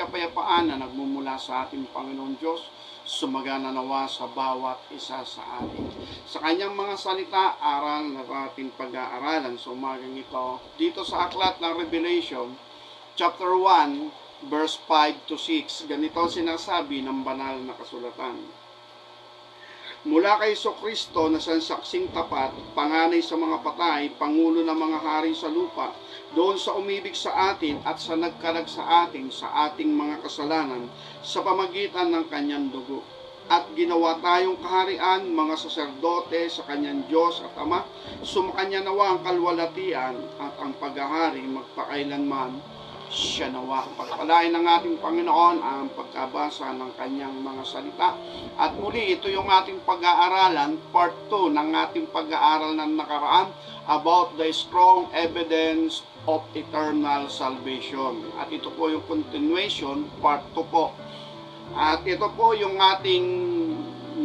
kapayapaan na nagmumula sa ating Panginoon Diyos sumagana nawa sa bawat isa sa atin. Sa kanyang mga salita, aral na ating pag-aaralan sa umagang ito, dito sa aklat ng Revelation, chapter 1, verse 5 to 6, ganito sinasabi ng banal na kasulatan. Mula kay Jesucristo na siyang saksing tapat, panganay sa mga patay, pangulo ng mga hari sa lupa, doon sa umibig sa atin at sa nagkalag sa atin sa ating mga kasalanan sa pamagitan ng kanyang dugo. At ginawa tayong kaharian, mga saserdote sa kanyang Diyos at Ama, sumakanya nawa ang kalwalatian at ang paghahari magpakailanman siya nawa. Pagpalain ng ating Panginoon ang pagkabasa ng kanyang mga salita. At muli, ito yung ating pag-aaralan, part 2 ng ating pag-aaral ng nakaraan about the strong evidence of eternal salvation. At ito po yung continuation, part 2 po. At ito po yung ating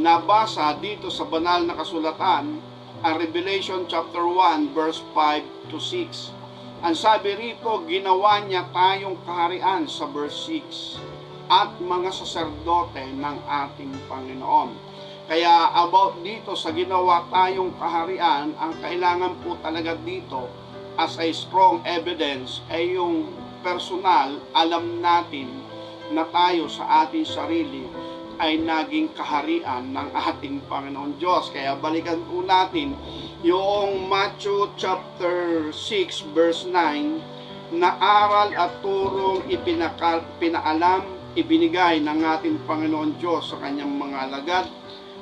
nabasa dito sa banal na kasulatan, ang Revelation chapter 1 verse 5 to 6. Ang sabi rito, ginawa niya tayong kaharian sa verse 6 at mga saserdote ng ating Panginoon. Kaya about dito sa ginawa tayong kaharian, ang kailangan po talaga dito as a strong evidence ay yung personal, alam natin na tayo sa ating sarili ay naging kaharian ng ating Panginoon Diyos. Kaya balikan po natin yung Matthew chapter 6 verse 9 na aral at turong pinaalam, ibinigay ng ating Panginoon Diyos sa kanyang mga alagad.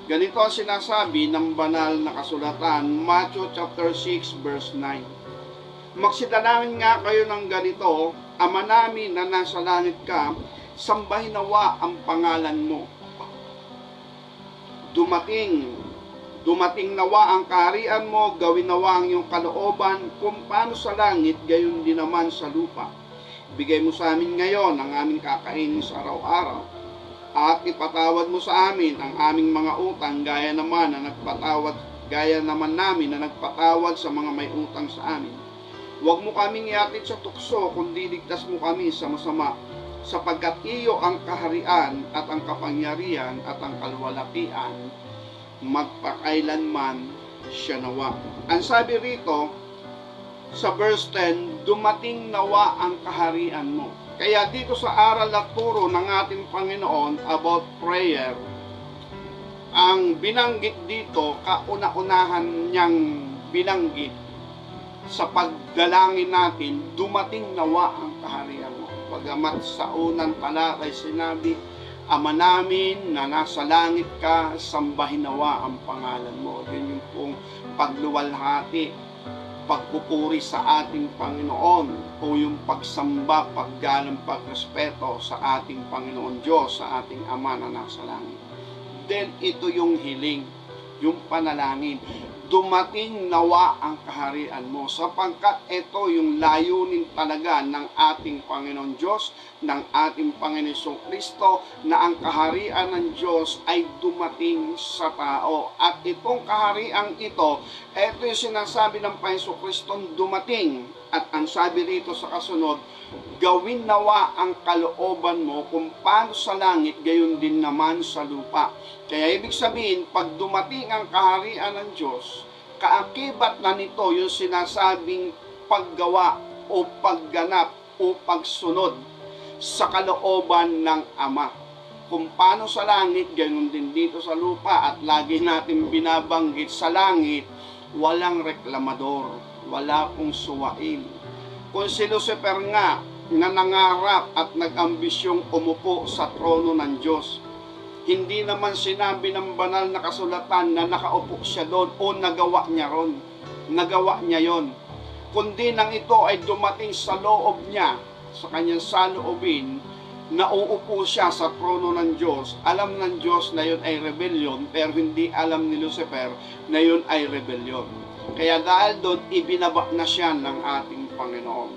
Ganito ang sinasabi ng banal na kasulatan, Matthew chapter 6 verse 9. Magsidalangin nga kayo ng ganito, Ama namin na nasa langit ka, sambahin nawa ang pangalan mo. Dumating nawa ang kaharian mo, gawin nawa ang iyong kalooban, kung paano sa langit, gayon din naman sa lupa. Bigay mo sa amin ngayon ang aming kakainin sa araw-araw, at ipatawad mo sa amin ang aming mga utang, gaya naman namin na nagpatawad sa mga may utang sa amin. Huwag mo kaming iatid sa tukso, kundi ligtas mo kami sa masama, sapagkat iyo ang kaharian at ang kapangyarihan at ang kalwalatian magpakailanman siya nawa. Ang sabi rito sa verse 10, dumating nawa ang kaharian mo. Kaya dito sa aral at turo ng ating Panginoon about prayer, ang binanggit dito, kauna-unahan niyang binanggit sa pagdalangin natin, dumating nawa ang kaharian mo. Bagamat sa unang talata ay sinabi, Ama namin na nasa langit ka, sambahin nawa ang pangalan mo. Yun yung pong pagluwalhati, pagpupuri sa ating Panginoon, o yung pagsamba, paggalang, pagrespeto sa ating Panginoon Diyos, sa ating Ama na nasa langit. Then ito yung hiling, yung panalangin. Dumating nawa ang kaharian mo, sapagkat ito yung layunin talaga ng ating Panginoon Diyos, ng ating Panginoon Kristo, na ang kaharian ng Diyos ay dumating sa tao. At itong kaharian ito yung sinasabi ng Panginoon Kristo dumating. At ang sabi rito sa kasunod, gawin nawa ang kalooban mo kung paano sa langit, gayon din naman sa lupa. Kaya ibig sabihin, pag dumating ang kaharian ng Diyos, kaakibat na nito yung sinasabing paggawa o pagganap o pagsunod sa kalooban ng Ama. Kung paano sa langit, gayon din dito sa lupa. At lagi natin binabanggit, sa langit, walang reklamador, wala pong suwain. Kung si Lucifer nga, na nangarap at nag-ambisyong umupo sa trono ng Diyos, hindi naman sinabi ng banal na kasulatan na nakaupo siya doon o nagawa niya ron. Nagawa niya yon. Kundi nang ito ay dumating sa loob niya, sa kanyang saloobin, na uupo siya sa trono ng Diyos. Alam ng Diyos na yun ay rebellion, pero hindi alam ni Lucifer na yun ay rebellion. Kaya dahil doon, ibinaba na siya ng ating Panginoon.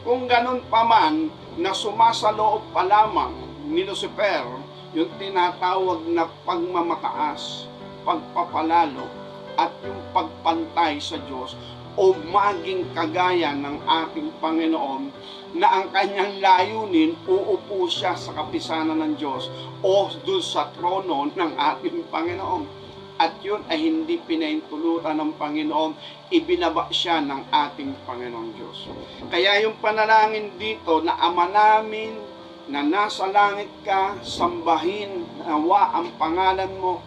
Kung ganun pa man, na sumasaloob pa lamang ni Lucifer, yung tinatawag na pagmamataas, pagpapalalo, at yung pagpantay sa Diyos, o maging kagaya ng ating Panginoon na ang kanyang layunin, uupo siya sa kapisanan ng Diyos o doon sa trono ng ating Panginoon. At yun ay hindi pinaintulutan ng Panginoon, ibinaba siya ng ating Panginoon Diyos. Kaya yung panalangin dito na Ama namin na nasa langit ka, sambahin nawa ang pangalan mo,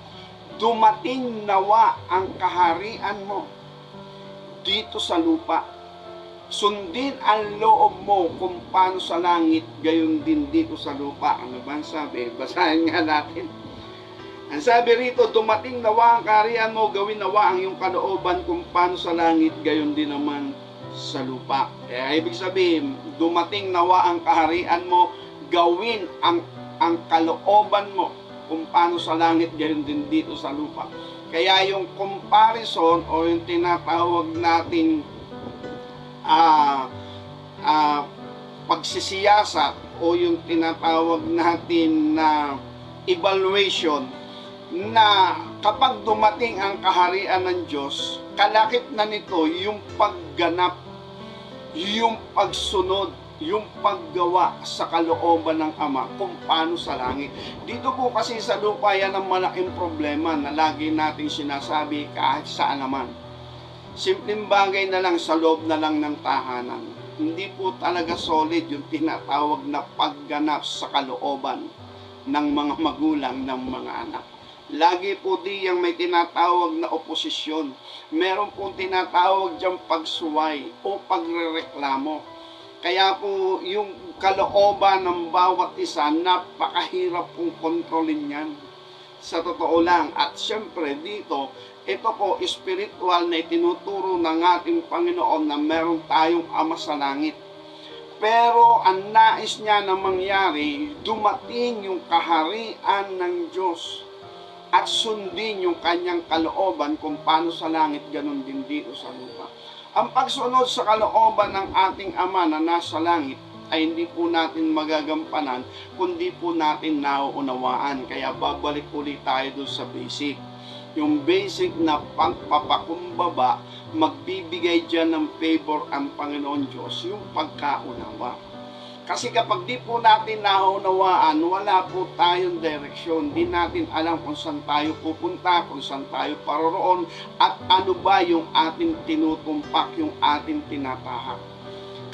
dumating nawa ang kaharian mo dito sa lupa. Sundin ang loob mo kung paano sa langit, gayon din dito sa lupa. Ano ba ang sabi? Basahin nga natin. Ang sabi rito, dumating nawa ang kaharian mo, gawin nawa ang iyong kalooban kung paano sa langit, gayon din naman sa lupa. Kaya ibig sabihin, dumating nawa ang kaharian mo, gawin ang kalooban mo kung paano sa langit, gayon din dito sa lupa. Kaya yung comparison o yung tinatawag natin pagsisiyasat o yung tinatawag natin na evaluation, na kapag dumating ang kaharian ng Diyos, kalakip na nito yung pagganap, yung pagsunod, yung paggawa sa kalooban ng Ama kung paano sa langit. Dito po kasi sa lupa, yan ang malaking problema na lagi natin sinasabi kahit saan naman. Simpleng bagay na lang, sa loob na lang ng tahanan. Hindi po talaga solid yung tinatawag na pagganap sa kalooban ng mga magulang ng mga anak. Lagi po diyang may tinatawag na oposisyon. Meron pong tinatawag diyang pagsuway o pagrereklamo. Kaya po yung kalooban ng bawat isa, napakahirap pong kontrolin yan. Sa totoo lang. At syempre dito, ito po spiritual na itinuturo ng ating Panginoon na meron tayong Ama sa langit. Pero ang nais niya na mangyari, dumating yung kaharian ng Diyos at sundin yung kanyang kalooban kung paano sa langit, ganun din dito sa lupa. Ang pagsunod sa kalooban ng ating Ama na nasa langit ay hindi po natin magagampanan kundi po natin nauunawaan. Kaya babalik ulit tayo doon sa basic. Yung basic na pagpapakumbaba, magbibigay dyan ng favor ang Panginoon Diyos, yung pagkaunawa. Kasi kapag di po natin naunawaan, wala po tayong direksyon. Di natin alam kung saan tayo pupunta, kung saan tayo paroroon, at ano ba yung ating tinutumpak, yung ating tinatahak.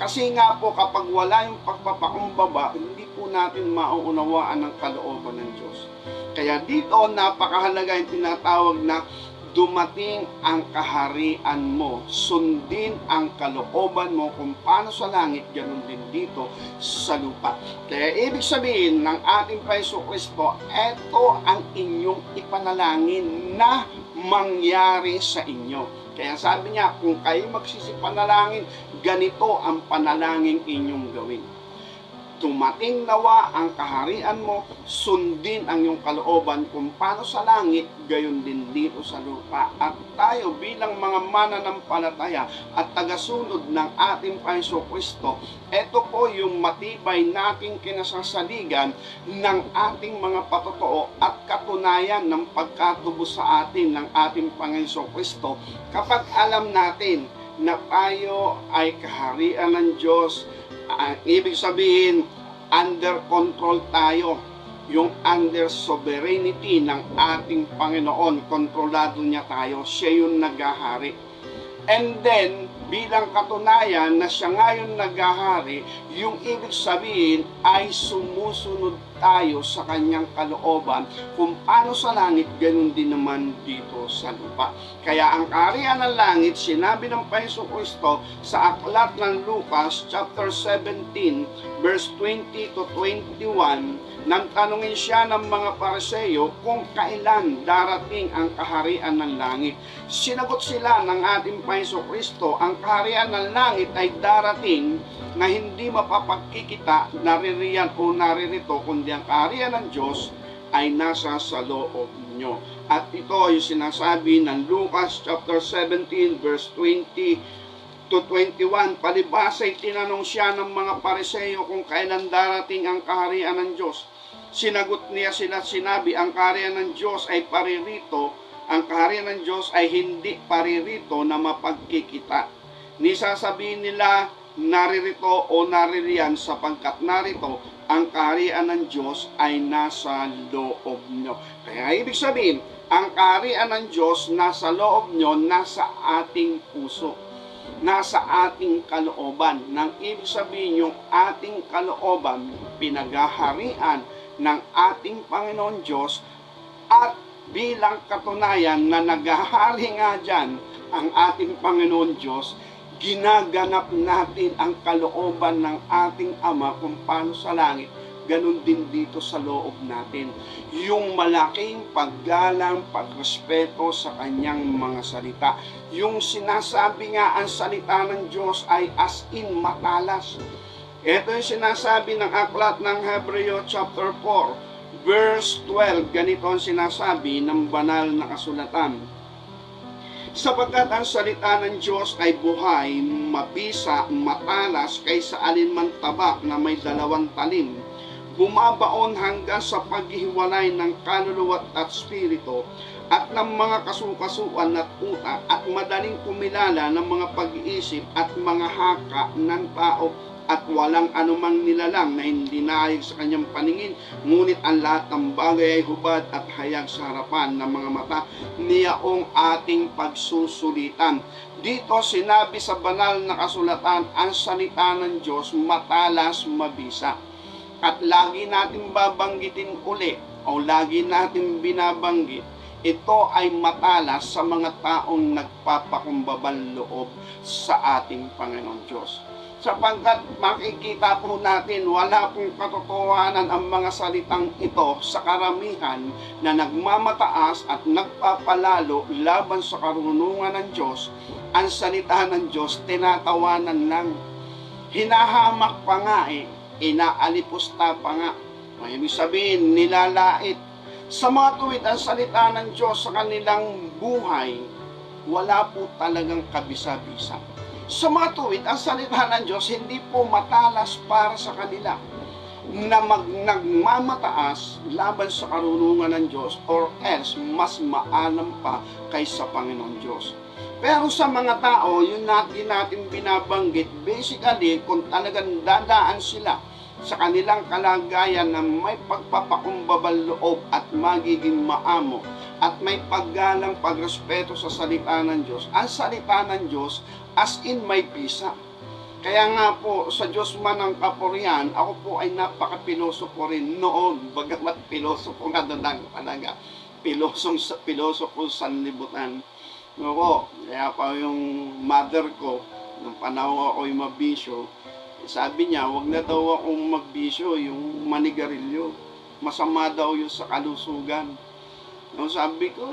Kasi nga po, kapag wala yung pagpapakumbaba, hindi po natin mauunawaan ang kalooban ng Diyos. Kaya dito, napakahalaga yung tinatawag na dumating ang kaharian mo, sundin ang kalooban mo kung paano sa langit, ganun din dito sa lupa. Kaya ibig sabihin ng ating Panginoon Kristo, eto ang inyong ipanalangin na mangyari sa inyo. Kaya sabi niya, kung kayo magsisipanalangin, ganito ang panalangin inyong gawin. Dumating nawa ang kaharian mo, sundin ang iyong kalooban kung paano sa langit, gayon din dito sa lupa. At tayo bilang mga mananampalataya at tagasunod ng ating Panginoon Kristo, ito po yung matibay nating kinasasaligan ng ating mga patotoo at katunayan ng pagkatubos sa atin ng ating Panginoon Kristo kapag alam natin na tayo ay kaharian ng Diyos. Ibig sabihin, under control tayo. Yung under sovereignty ng ating Panginoon, kontrolado niya tayo. Siya yung naghahari. And then, bilang katunayan na siya ngayon naghahari, yung ibig sabihin ay sumusunod tayo sa kanyang kalooban kung paano sa langit, ganun din naman dito sa lupa. Kaya ang kaharian ng langit, sinabi ng Panginoon Kristo sa aklat ng Lucas chapter 17 verse 20 to 21, nang tanungin siya ng mga Pariseo kung kailan darating ang kaharian ng langit. Sinagot sila ng ating Panginoon Kristo, ang kaharian ng langit ay darating na hindi mapapagkikita, naririyan o naririto, kundi ang kaharian ng Diyos ay nasa sa loob nyo. At ito ay sinasabi ng Lucas chapter 17 verse 20 to 21. Palibhasa ay tinanong siya ng mga Pariseo kung kailan darating ang kaharian ng Diyos. Sinagot niya sila, sinabi, ang kaharian ng Diyos ay paririto, ang kaharian ng Diyos ay hindi paririto na mapagkikita. Ni sasabihin nila, naririto o naririyan sapagkat narito ang kaharian ng Diyos ay nasa loob nyo. Kaya ibig sabihin, ang kaharian ng Diyos nasa loob nyo, nasa ating puso, nasa ating kalooban. Nang ibig sabihin yung ating kalooban, pinaghaharian ng ating Panginoon Diyos, at bilang katunayan na naghahari nga dyan ang ating Panginoon Diyos, ginaganap natin ang kalooban ng ating Ama kung paano sa langit, ganun din dito sa loob natin. Yung malaking paggalang, pagrespeto sa kanyang mga salita. Yung sinasabi nga ang salita ng Diyos ay as in matalas. Ito yung sinasabi ng aklat ng Hebreo chapter 4, verse 12. Ganito ang sinasabi ng banal na kasulatan. Sapagkat ang salita ng Diyos ay buhay, mabisa, matalas kaysa alinman tabak na may dalawang talim, bumabaon hanggang sa paghihiwalay ng kaluluwa at espiritu at ng mga kasukasuan at utak at madaling kumilala ng mga pag-iisip at mga haka ng tao, at walang anumang nilalang na hindi naayos sa kanyang paningin, ngunit ang lahat ng bagay ay hubad at hayag sa harapan ng mga mata niyaong ating pagsusulitan. Dito sinabi sa banal na kasulatan, ang salita ng Diyos matalas, mabisa. At lagi natin babanggitin uli, o lagi natin binabanggit, ito ay matalas sa mga taong nagpapakumbabang loob sa ating Panginoon Diyos. Sapagkat makikita po natin, wala pong katotohanan ang mga salitang ito sa karamihan na nagmamataas at nagpapalalo laban sa karunungan ng Diyos. Ang salita ng Diyos, tinatawanan lang. Hinahamak pa nga inaalipusta pa nga. Ibig sabihin, nilalait. Sa mga tuwid ang salita ng Diyos sa kanilang buhay, wala po talagang kabisa-bisa. Sa mga tuwid, ang salita ng Diyos hindi po matalas para sa kanila na nagmamataas laban sa karunungan ng Diyos, or else mas maalam pa kaysa Panginoon Diyos. Pero sa mga tao, yun natin binabanggit, basically, kung talagang dadaan sila sa kanilang kalagayan na may pagpapakumbabang loob at magiging maamo at may paggalang, pagrespeto sa salita ng Diyos, ang salita ng Diyos as in may bisa. Kaya nga po, sa Diyos man ang kapurihan, ako po ay napaka-pilosopo rin noon, bagamat pilosopo nga doon talaga, pilosopo sanlibutan. Ako, kaya pa yung mother ko, nung panahon ako'y mabisyo, sabi niya, wag na daw akong magbisyo, yung manigarilyo. Masama daw yun sa kalusugan. Sabi ko,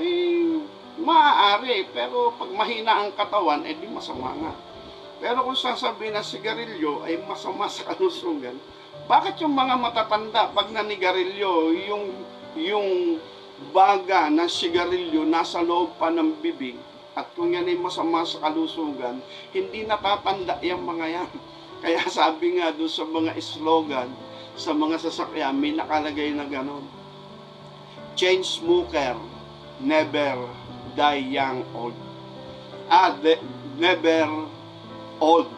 maaari, pero pag mahina ang katawan, di masama nga. Pero kung sasabihin na sigarilyo ay masama sa kalusugan, bakit yung mga matatanda, pag nanigarilyo, yung baga ng sigarilyo nasa loob pa ng bibig, at kung yan ay masama sa kalusugan, hindi natatanda yung mga yan. Kaya sabi nga doon sa mga slogan, sa mga sasakyan, may nakalagay na gano'n. Chain smoker, never die young old. Never old.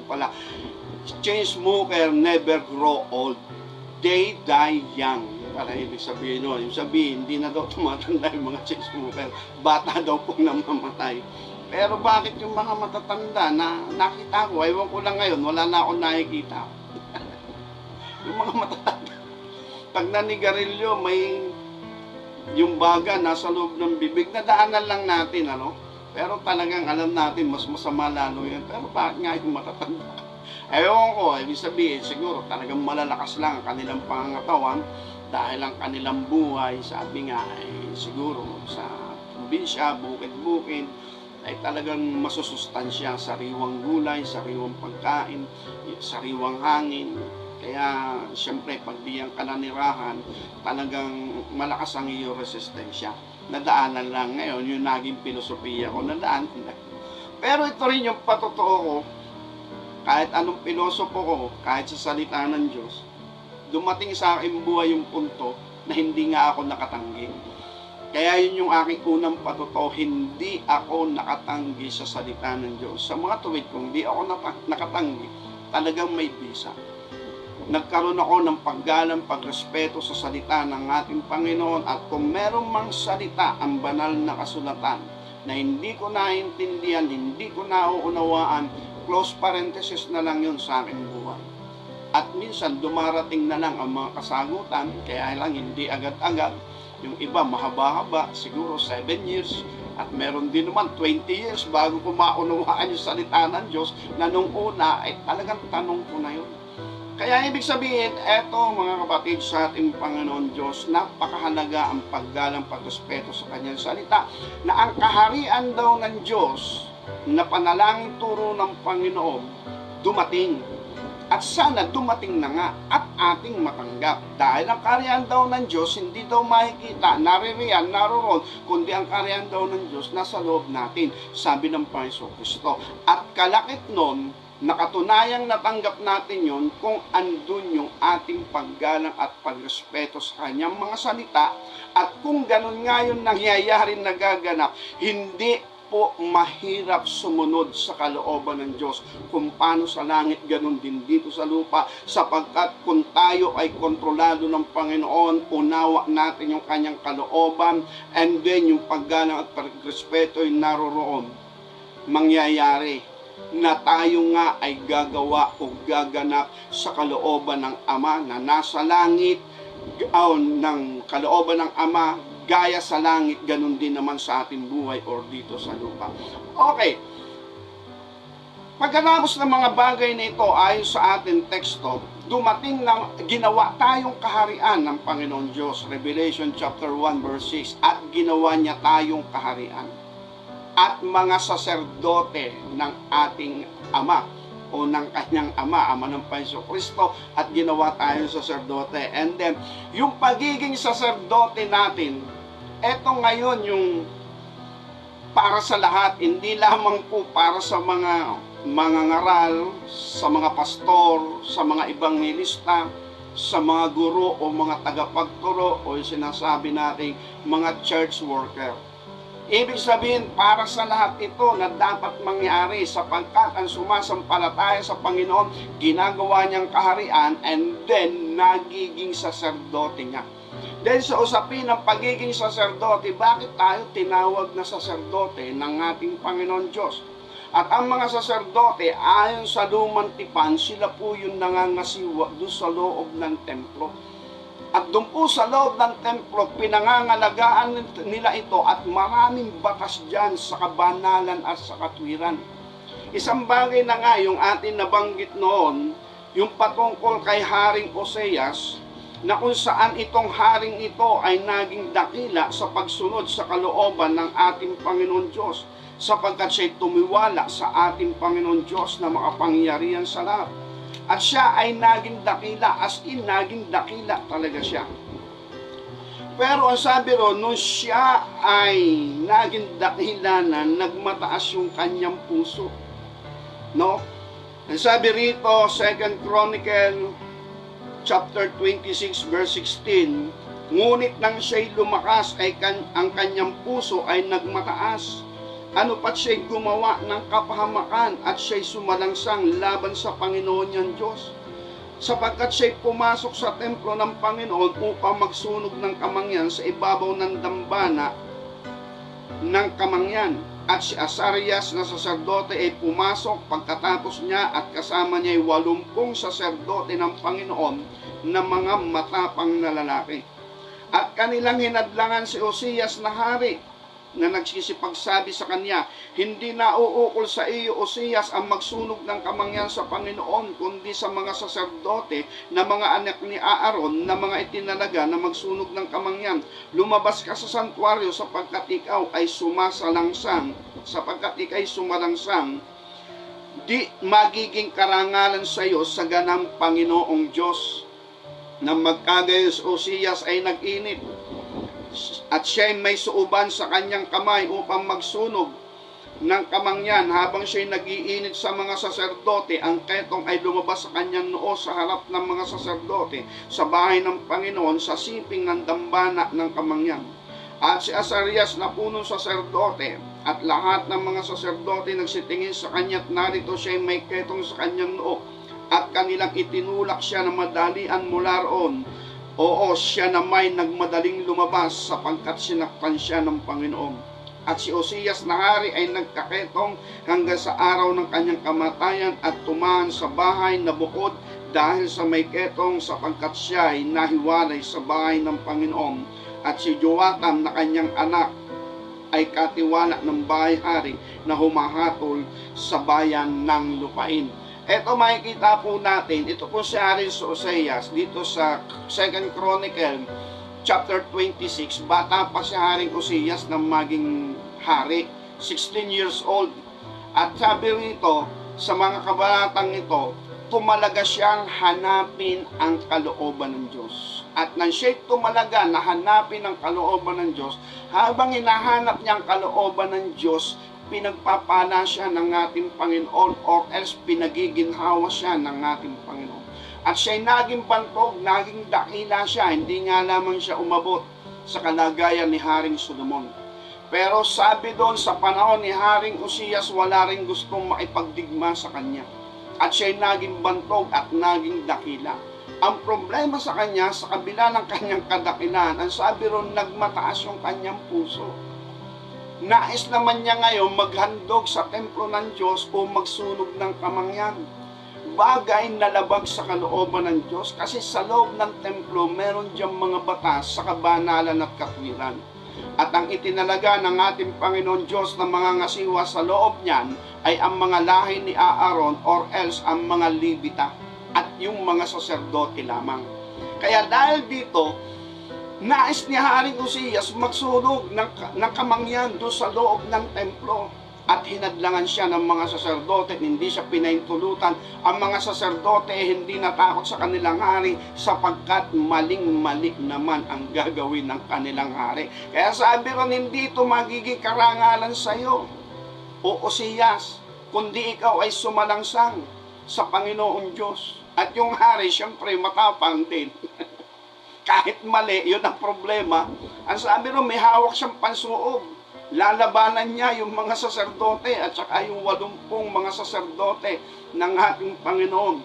Pala. Chain smoker, never grow old. They die young. Para ibig sabihin nun. Yung sabihin, hindi na daw tumatanda yung mga chain smoker. Bata daw pong namamatay. Pero bakit yung mga matatanda na nakita ko, ewan ko lang ngayon, wala na akong nakikita. Yung mga matatanda, pag nanigarilyo, may yung baga nasa loob ng bibig, nadaanan lang natin, ano? Pero talagang alam natin, mas masama lalo yan. Pero bakit nga yung matatanda? Ewan ko, ibig sabihin, siguro talagang malalakas lang ang kanilang pangangatawan dahil ang kanilang buhay, sabi nga, siguro sa probinsya, bukid-bukid, ay talagang masusustansya, sariwang gulay, sariwang pagkain, sariwang hangin. Kaya siyempre pag diyang kananirahan, talagang malakas ang iyong resistensya. Nadaanan lang ngayon, yung naging filosofiya ko, nadaan. Pero ito rin yung patotoo ko, kahit anong pilosopo ko, kahit sa salita ng Diyos, dumating sa aking buhay yung punto na hindi nga ako nakatanggi. Kaya yun yung aking unang patuto, hindi ako nakatanggi sa salita ng Diyos. Sa mga tuwid kong hindi ako nakatanggi, talagang may bisa. Nagkaroon ako ng paggalang, pagrespeto sa salita ng ating Panginoon, at kung merong mang salita ang banal na kasulatan na hindi ko naiintindihan, hindi ko nauunawaan, close parenthesis na lang yun sa aking buhay. At minsan dumarating na lang ang mga kasagutan, kaya lang hindi agad-agad. Yung iba mahaba-haba, siguro 7 years, at meron din naman 20 years bago ko maunawaan yung salita ng Diyos na nung una ay talagang tanong ko na yun. Kaya ibig sabihin, eto mga kapatid sa ating Panginoon Diyos, napakahalaga ang paggalang, pagrespeto sa kanyang salita, na ang kaharian daw ng Diyos na panalangin turo ng Panginoon dumating. At sana dumating na nga at ating matanggap. Dahil ang kaharian daw ng Diyos hindi daw makikita, naririyan, naroon, kundi ang kaharian daw ng Diyos nasa loob natin, sabi ng Panginoon Kristo. At kalakip nun, nakatunayang natanggap natin yon kung andun yung ating paggalang at pagrespeto sa kanyang mga salita. At kung ganun nga yung nangyayari, nagaganap, hindi po mahirap sumunod sa kalooban ng Diyos. Kung paano sa langit, ganun din dito sa lupa, sapagkat kung tayo ay kontrolado ng Panginoon, unawa natin yung kanyang kalooban, and then yung paggalang at pagrespeto ay naroroon, mangyayari na tayo nga ay gagawa o gaganap sa kalooban ng Ama na nasa langit, o ng kalooban ng Ama gaya sa langit, ganun din naman sa ating buhay or dito sa lupa. Okay. Pagkatapos ng mga bagay na ito, ayon sa ating teksto, dumating na ginawa tayong kaharian ng Panginoon Diyos. Revelation chapter 1 verse 6. At ginawa niya tayong kaharian at mga saserdote ng ating Ama o ng kanyang Ama ng Panginoon Kristo, at ginawa tayong saserdote. And then, yung pagiging saserdote natin, eto ngayon yung para sa lahat, hindi lamang po para sa mga ngaral, sa mga pastor, sa mga ebanghelista, sa mga guro o mga tagapagturo o yung sinasabi nating mga church worker. Ibig sabihin, para sa lahat ito na dapat mangyari, sapagkat ang sumasampalataya sa Panginoon, ginagawa niyang kaharian, and then nagiging saserdote niya. Dahil sa usapin ng pagiging saserdote, bakit tayo tinawag na saserdote ng ating Panginoon Diyos? At ang mga saserdote, ayon sa lumang tipan, sila po yung nangangasiwa doon sa loob ng templo. At doon po sa loob ng templo, pinangangalagaan nila ito, at maraming batas dyan sa kabanalan at sa katwiran. Isang bagay na nga yung atin nabanggit noon, yung patungkol kay Haring Oseas, na kung saan itong haring ito ay naging dakila sa pagsunod sa kalooban ng ating Panginoon Diyos, sapagkat siya'y tumiwala sa ating Panginoon Diyos na makapangyarihan sa lahat. At siya ay naging dakila, as in naging dakila talaga siya. Pero ang sabi ron, nung siya ay naging dakila na, nagmataas yung kanyang puso. No? Ang sabi rito, 2 Chronicle chapter 26 verse 16, ngunit nang siya'y lumakas ay ang kanyang puso ay nagmataas. Ano pat siya'y gumawa ng kapahamakan at siya'y sumalangsang laban sa Panginoon niyang Diyos, sapagkat siya'y pumasok sa templo ng Panginoon upang magsunog ng kamangyan sa ibabaw ng dambana ng kamangyan. At si Asarias na saserdote ay pumasok pagkatapos niya, at kasama niya ay 80 saserdote ng Panginoon na mga matapang na lalaki. At kanilang hinadlangan si Osias na hari, na nagsisipagsabi sa kanya, hindi na uukol sa iyo, Osias, ang magsunog ng kamangyan sa Panginoon, kundi sa mga saserdote na mga anak ni Aaron na mga itinalaga na magsunog ng kamangyan. Lumabas ka sa santuaryo sapagkat ikaw ay sumalangsang, di magiging karangalan sa iyo sa ganang Panginoong Diyos. Nang magkagayos, Osias ay nag-init, at siya'y may suuban sa kanyang kamay upang magsunog ng kamangyan. Habang siya'y nag-iinit sa mga saserdote, ang ketong ay lumabas sa kanyang noo sa harap ng mga saserdote sa bahay ng Panginoon sa siping ng dambana ng kamangyan. At si Azarias na punong saserdote at lahat ng mga saserdote nagsitingin sa kanya at narito siya may ketong sa kanyang noo at kanilang itinulak siya na madalian mula roon. Oo, siya na may nagmadaling lumabas sapagkat sinaktan siya ng Panginoon. At si Osias na hari ay nagkaketong hanggang sa araw ng kanyang kamatayan at tumahan sa bahay na bukod dahil sa may ketong sapagkat siya ay nahiwalay sa bahay ng Panginoon. At si Joatam na kanyang anak ay katiwala ng bahay-hari na humahatol sa bayan ng lupain. Ito makikita po natin, ito po si Haring Osias dito sa 2 Chronicle chapter 26. Bata pa si Haring Osias na maging hari, 16 years old. At sabi rito sa mga kabanatang ito, tumalaga siyang hanapin ang kalooban ng Diyos. At nang siya'y tumalaga na hanapin ang kalooban ng Diyos, habang hinahanap niya ang kalooban ng Diyos, pinagpapala siya ng ating Panginoon or else pinagiginhawa siya ng ating Panginoon. At siya'y naging bantog, naging dakila siya, hindi nga lamang siya umabot sa kalagayan ni Haring Solomon. Pero sabi doon sa panahon ni Haring Osias, wala rin gustong makipagdigma sa kanya. At siya'y naging bantog at naging dakila. Ang problema sa kanya, sa kabila ng kanyang kadakilaan, ang sabi ron, nagmataas yung kanyang puso. Nais naman niya ngayon maghandog sa templo ng Diyos o magsunog ng kamangyan. Bagay na labag sa kalooban ng Diyos kasi sa loob ng templo, meron diyang mga batas sa kabanalan at katwiran. At ang itinalaga ng ating Panginoon Diyos na mga ngasiwa sa loob niyan ay ang mga lahi ni Aaron or else ang mga Levita at yung mga saserdote lamang. Kaya dahil dito, nais ni Haring Osias magsunog ng kamangyan doon sa loob ng templo. At hinadlangan siya ng mga saserdote, hindi siya pinahintulutan. Ang mga saserdote hindi natakot sa kanilang hari sapagkat maling-mali naman ang gagawin ng kanilang hari. Kaya sabi ron, hindi ito magiging karangalan sa iyo, o Osias, kundi ikaw ay sumalangsang sa Panginoon Diyos. At yung hari, siyempre, matapang din. Kahit mali, yun ang problema. Ang sabi ron, may hawak siyang pansuog. Lalabanan niya yung mga saserdote at saka yung 80 mga saserdote ng ating Panginoon.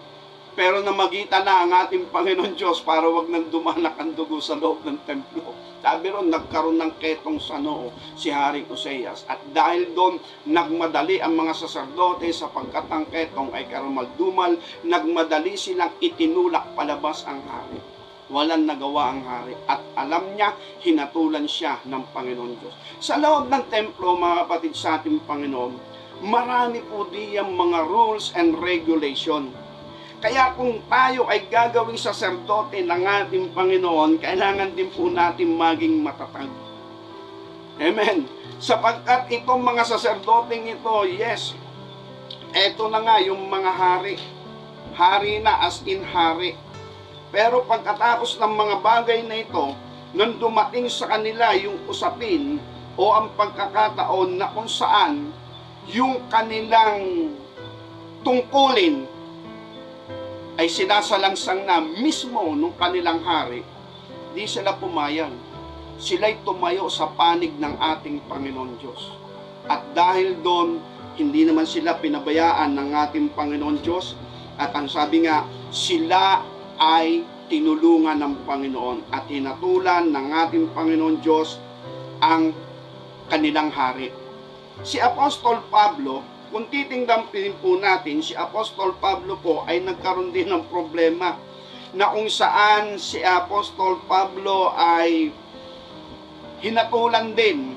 Pero namagitan na ang ating Panginoon Diyos para wag nang dumanak ang dugo sa loob ng templo. Sabi ron, nagkaroon ng ketong sa noo si Haring Osias. At dahil doon, nagmadali ang mga saserdote sapagkat ang ketong ay karumaldumal, nagmadali silang itinulak palabas ang hari. Walang nagawa ang hari at alam niya, hinatulan siya ng Panginoon Diyos. Sa loob ng templo, mga kapatid sa ating Panginoon, marami po diyang mga rules and regulation. Kaya kung tayo ay gagawing saserdote ng ating Panginoon, kailangan din po natin maging matatag. Amen. Sapagkat itong mga saserdoteng ito, yes, eto na nga yung mga hari. Hari na as in hari. Pero pagkatapos ng mga bagay na ito, nang dumating sa kanila yung usapin o ang pagkakataon na kung saan yung kanilang tungkulin ay sinasalangsang na mismo nung kanilang hari, di sila pumayag. Sila'y tumayo sa panig ng ating Panginoon Diyos. At dahil doon, hindi naman sila pinabayaan ng ating Panginoon Diyos. At ang sabi nga, sila ay tinulungan ng Panginoon at hinatulan ng ating Panginoon Diyos ang kanilang hari. Si Apostol Pablo, kung titingnan po natin, si Apostol Pablo po ay nagkaroon din ng problema na kung saan si Apostol Pablo ay hinatulan din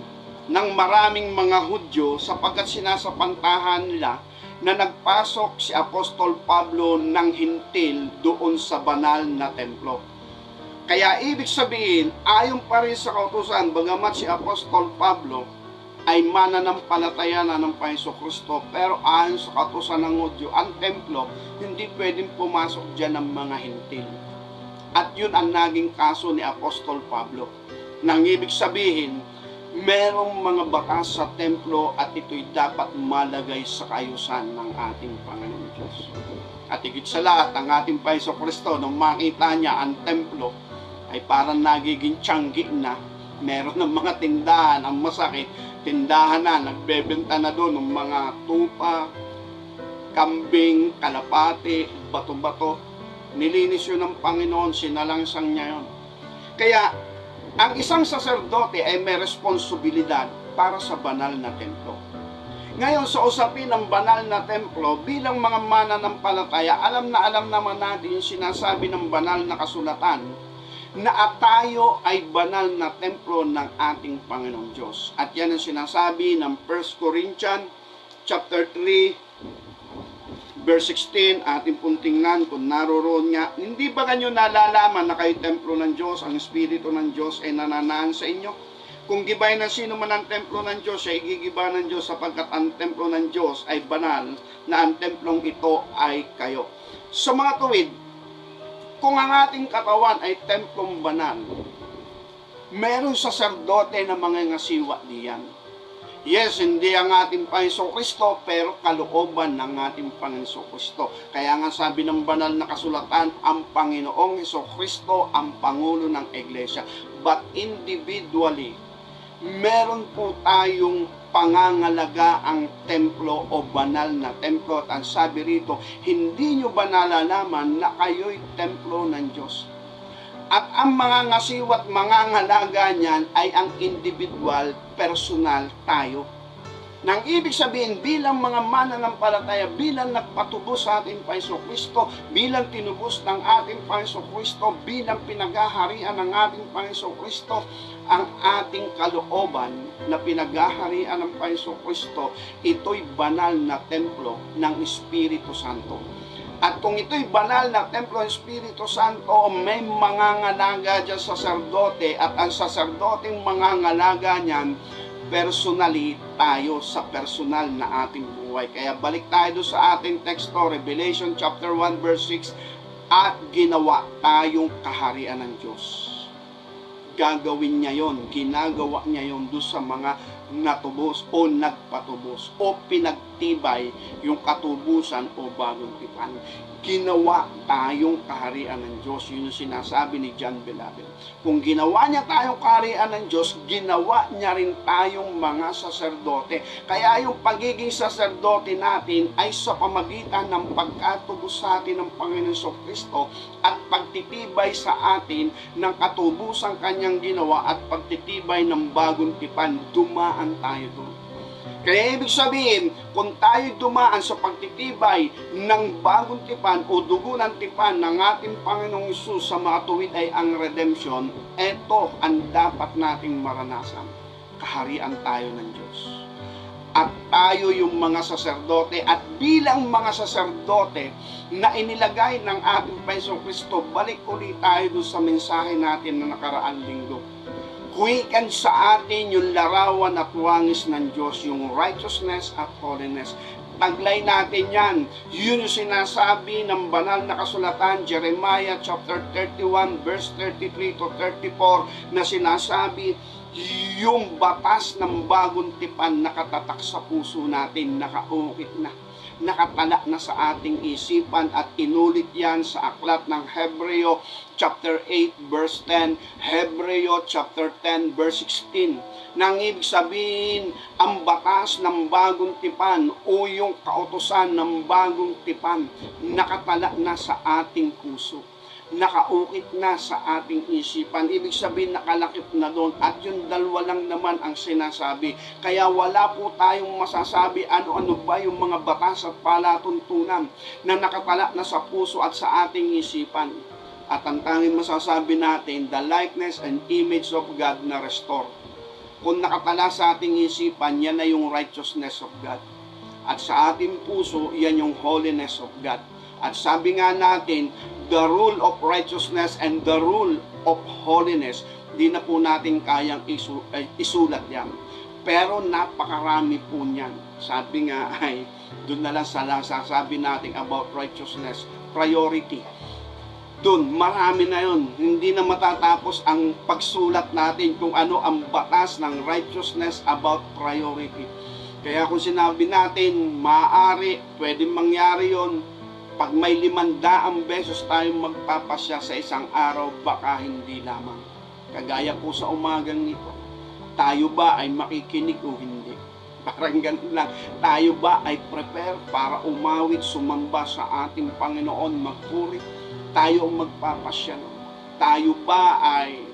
ng maraming mga Hudyo sapagkat sinasapantahan nila na nagpasok si Apostol Pablo ng hintil doon sa banal na templo. Kaya ibig sabihin, ayon pa rin sa kautusan, bagamat si Apostol Pablo ay mananampalataya na ng Panginoon Kristo, pero ayon sa kautusan ng Hudyo, ang templo, hindi pwedeng pumasok dyan ng mga hintil. At yun ang naging kaso ni Apostol Pablo. Nang ibig sabihin, merong mga batas sa templo at ito'y dapat malagay sa kaayusan ng ating Panginoon Diyos. At higit sa lahat, ang ating Panginoon Kristo, nung makita niya ang templo, ay parang nagiging tiyanggi na Meron ng mga tindahan, ang masakit, tindahan na, nagbebenta na doon ng mga tupa, kambing, kalapati, bato-bato. Nilinis yun ng Panginoon, sinalangsang niya yun. Kaya, ang isang saserdote ay may responsibilidad para sa banal na templo. Ngayon, sa usapin ng banal na templo, bilang mga mananampalataya, alam naman natin yung sinasabi ng banal na kasulatan na tayo ay banal na templo ng ating Panginoong Diyos. At yan ang sinasabi ng 1 Corinthians chapter 3, verse 16, ating pong tingnan kung naroroon nga. Hindi ba kanyo nalalaman na kayo templo ng Diyos, ang Espiritu ng Diyos ay nananaan sa inyo? Kung gibay na sino man ang templo ng Diyos, ay igigiba ng Diyos sapagkat ang templo ng Diyos ay banal, na ang templong ito ay kayo. Sa mga tuwid, kung ang ating katawan ay templong banal, merong saserdote na mga ngasiwa diyan. Yes, hindi ang ating Panginoon Kristo, pero kalooban ng ating Panginoon Kristo. Kaya nga sabi ng banal na kasulatan, ang Panginoong Kristo ang Pangulo ng Iglesia. But individually, meron po tayong pangangalaga ang templo o banal na templo. At ang sabi rito, hindi nyo ba nalalaman na kayo'y templo ng Diyos? At ang mga ngasiwat mga ngalaga niyan ay ang individual, personal tayo. Nang ibig sabihin, bilang mga mananampalataya, bilang nagpatubos sa ating Panginoong Kristo, bilang tinubos ng ating Panginoong Kristo, bilang pinaghaharian ng ating Panginoong Kristo, ang ating kalooban na pinaghaharian ng Panginoong Kristo, ito'y banal na templo ng Espiritu Santo. At kung ito'y banal na templo ng Espiritu Santo, may mangangalaga dyan saserdote, at ang saserdoteng mangangalaga niyan, personally tayo sa personal na ating buhay. Kaya balik tayo sa ating teksto, Revelation chapter 1 verse 6, at ginawa tayong kaharian ng Diyos. Gagawin niya yon, ginagawa niya yon doon sa mga natubos o nagpatubos o pinagtibay yung katubusan o bagong tipan. Ginawa tayong kaharian ng Diyos. Yun yung sinasabi ni John Beloved. Kung ginawa niya tayong kaharian ng Diyos, ginawa niya rin tayong mga saserdote. Kaya yung pagiging saserdote natin ay sa pamagitan ng pagkatubos sa atin ng Panginoon Kristo at pagtitibay sa atin ng katubusang kanyang ginawa at pagtitibay ng bagong tipan. Dumaan tayo doon. Kaya ibig sabihin, kung tayo dumaan sa pagtitibay ng bagong tipan o dugo ng tipan ng ating Panginoong Hesus sa mga tuwid ay ang redemption, ito ang dapat nating maranasan. Kaharian tayo ng Diyos. At tayo yung mga saserdote, at bilang mga saserdote na inilagay ng ating Panginoong Kristo, balik ulit tayo doon sa mensahe natin na nakaraang linggo. Kuwikan sa atin yung larawan at wangis ng Diyos, yung righteousness at holiness. Taglay natin yan. Yun yung sinasabi ng banal na kasulatan, Jeremiah chapter 31 verse 33 to 34, na sinasabi, yung batas ng bagong tipan nakatatak sa puso natin, nakaukit na, nakatala na sa ating isipan, at inulit yan sa aklat ng Hebreo chapter 8 verse 10, Hebreo chapter 10 verse 16. Nang ibig sabihin, ang batas ng bagong tipan o yung kautusan ng bagong tipan nakatala na sa ating puso, nakaukit na sa ating isipan. Ibig sabihin, nakalakip na doon, at yung dalawa lang naman ang sinasabi. Kaya wala po tayong masasabi ano-ano ba yung mga batas at palatuntunan na nakatala na sa puso at sa ating isipan. At ang tanging masasabi natin, the likeness and image of God na restore. Kung nakatala sa ating isipan, yan na yung righteousness of God. At sa ating puso, yan yung holiness of God. At sabi nga natin, the rule of righteousness and the rule of holiness, di na po natin kayang isulat yan. Pero napakarami po niyan. Sabi nga ay, doon na lang sa sasabi natin about righteousness, priority. Doon, marami na yun. Hindi na matatapos ang pagsulat natin kung ano ang batas ng righteousness about priority. Kaya kung sinabi natin, maaari, pwedeng mangyari yon. Pag may 500 beses tayong magpapasya sa isang araw, baka hindi lamang. Kagaya po sa umagang ito, tayo ba ay makikinig o hindi? Parang ganun lang. Tayo ba ay prepare para umawit, sumamba sa ating Panginoon, magpuri? Tayo ang magpapasya. Tayo ba ay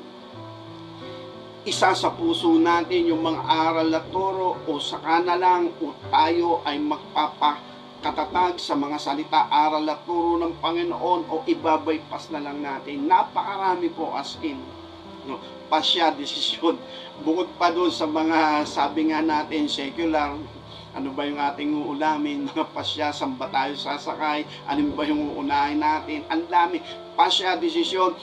isa sa puso natin yung mga aral na turo o saka na lang o tayo ay magpapakatatag sa mga salita, aral na turo ng Panginoon o ibabypass na lang natin? Napakarami po as in. No, pasya, desisyon. Bukod pa doon sa mga sabi nga natin secular, ano ba yung ating uulamin, mga pasya, saan ba tayo sasakay, ano ba yung uunahin natin, ang dami, pasya, desisyon.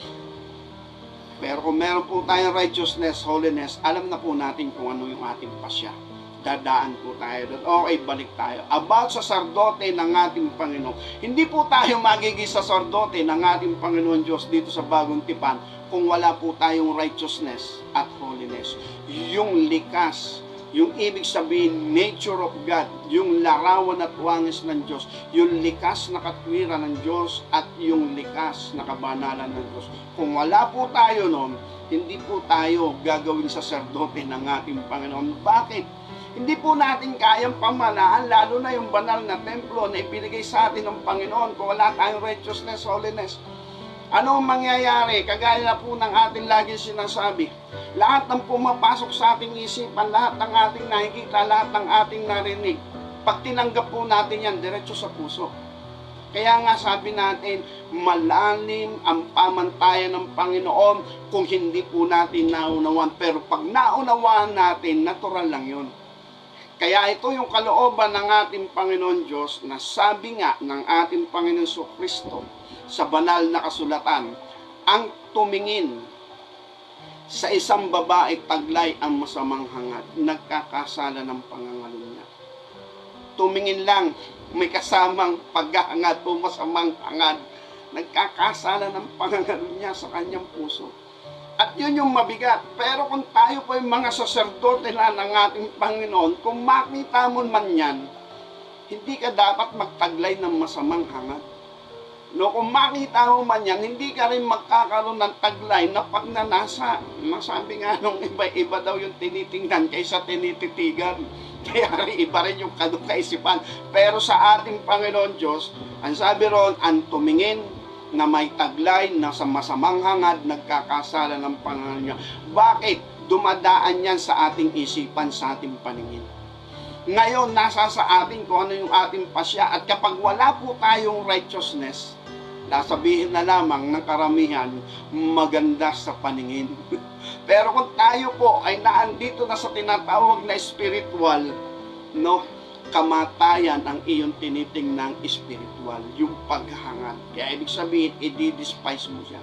Pero kung meron po tayong righteousness, holiness, alam na po natin kung ano yung ating pasya. Dadaan po tayo doon. Okay, balik tayo. About sa sacerdote ng ating Panginoon. Hindi po tayo magiging sacerdote ng ating Panginoon Diyos dito sa Bagong Tipan kung wala po tayong righteousness at holiness. Yung likas, yung ibig sabihin, nature of God, yung larawan at wangis ng Diyos, yung likas na katwiran ng Diyos at yung likas na kabanalan ng Diyos. Kung wala po tayo noon, hindi po tayo gagawin sacerdote ng ating Panginoon. Bakit? Hindi po natin kayang pamalaan, lalo na yung banal na templo na ibinigay sa atin ng Panginoon kung wala tayong righteousness, holiness. Ano ang mangyayari? Kagaya na po ng ating lagi sinasabi, lahat ng pumapasok sa ating isipan, lahat ng ating nakikita, lahat ng ating narinig, pag tinanggap po natin yan, diretso sa puso. Kaya nga sabi natin, malalim ang pamantayan ng Panginoon kung hindi po natin naunawan. Pero pag naunawaan natin, natural lang yun. Kaya ito yung kalooban ng ating Panginoon Diyos na sabi nga ng ating Panginoon Kristo sa banal na kasulatan, ang tumingin sa isang babae taglay ang masamang hangad, nagkakasala ng pangangalo niya. Tumingin lang, may kasamang paghahangad o masamang hangad, nagkakasala ng pangangalo niya sa kanyang puso. At yun yung mabigat. Pero kung tayo po yung mga saserdote na ng ating Panginoon, kung makita mo man yan, hindi ka dapat magtaglay ng masamang hangad. No, kung makita mo man yan, hindi ka rin magkakaroon ng taglay na pagnanasa. Masabi nga nung iba daw yung tinitingnan kaysa tinititigan. Kaya iba rin yung kaisipan. Pero sa ating Panginoon Diyos, ang sabi ron, ang tumingin na may taglay na sa masamang hangad, nagkakasala ng pangalan niya. Bakit? Dumadaan yan sa ating isipan, sa ating paningin. Ngayon, nasa sa atin kung ano yung ating pasya. At kapag wala po tayong righteousness, sasabihin na lamang ng karamihan, maganda sa paningin. Pero kung tayo po ay naandito na sa tinatawag na spiritual, no, kamatayan ang iyong tinitingnang spiritual, yung paghangad. Kaya ibig sabihin, i-despise mo siya.